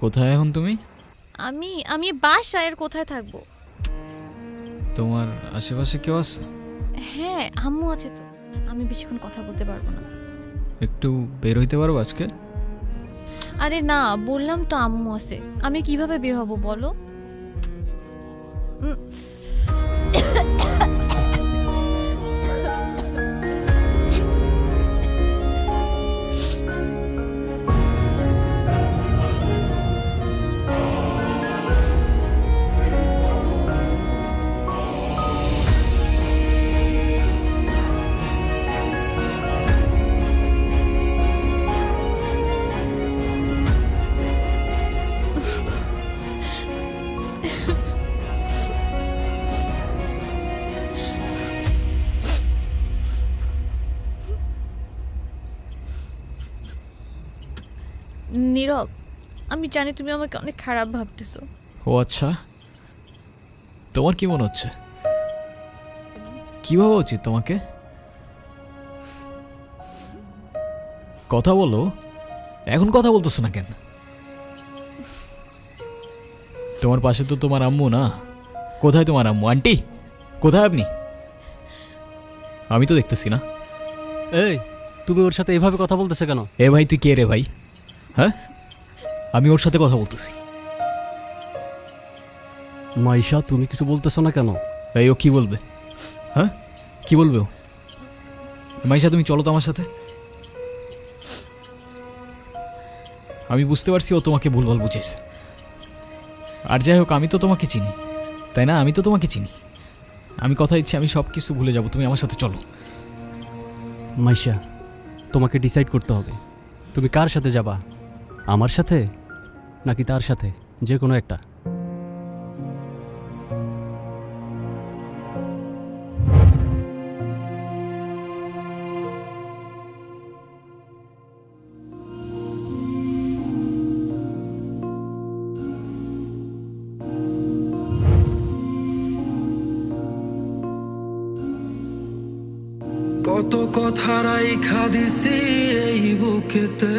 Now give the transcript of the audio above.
কোথায় এখন তুমি? আমি আমি বাসায়, আর কোথায় থাকবো? তোমার আশেপাশে কেউ আছে? হ্যাঁ, আম্মু আছে তো। আমি বেশিক্ষণ কথা বলতে পারবো না। একটু বের হইতে পারবো আজকে? আরে না, বললাম তো আম্মু আছে। আমি কিভাবে বের হব বলো? উম, নীরব, আমি জানি তুমি আমাকে অনেক খারাপ ভাবতেছো। ও আচ্ছা, তোমার কি মনে হচ্ছে? কি ভাবা উচিত তোমাকে? কথা বলো। এখন কথা বলতেছো না কেন? তোমার পাশে তো তোমার আম্মু না? কোথায় তোমার আম্মু? আন্টি কোথায় আপনি? আমি তো দেখতেছি না। এই, তুমি ওর সাথে এভাবে কথা বলতেছে কেন? এ ভাই, তুই কে রে ভাই? হ্যাঁ, আমি ওর সাথে কথা বলতেছি। মাইশা, তুমি কিছু বলতেছো না কেন? এই, ও কি বলবে? হ্যাঁ, কি বলবে ও? মাইশা, তুমি চলো তো আমার সাথে। আমি বুঝতে পারছি ও তোমাকে ভুলভাল বুঝেছে। আর যাই হোক, আমি তো তোমাকে চিনি, তাই না? আমি তো তোমাকে চিনি। আমি কথা দিচ্ছি, আমি সব কিছু ভুলে যাব। তুমি আমার সাথে চলো। মাইশা, তোমাকে ডিসাইড করতে হবে তুমি কার সাথে যাবা, আমার সাথে নাকি তার সাথে, যে কোনো একটা। কত কথা রাইখা দিছি এই বুকেতে।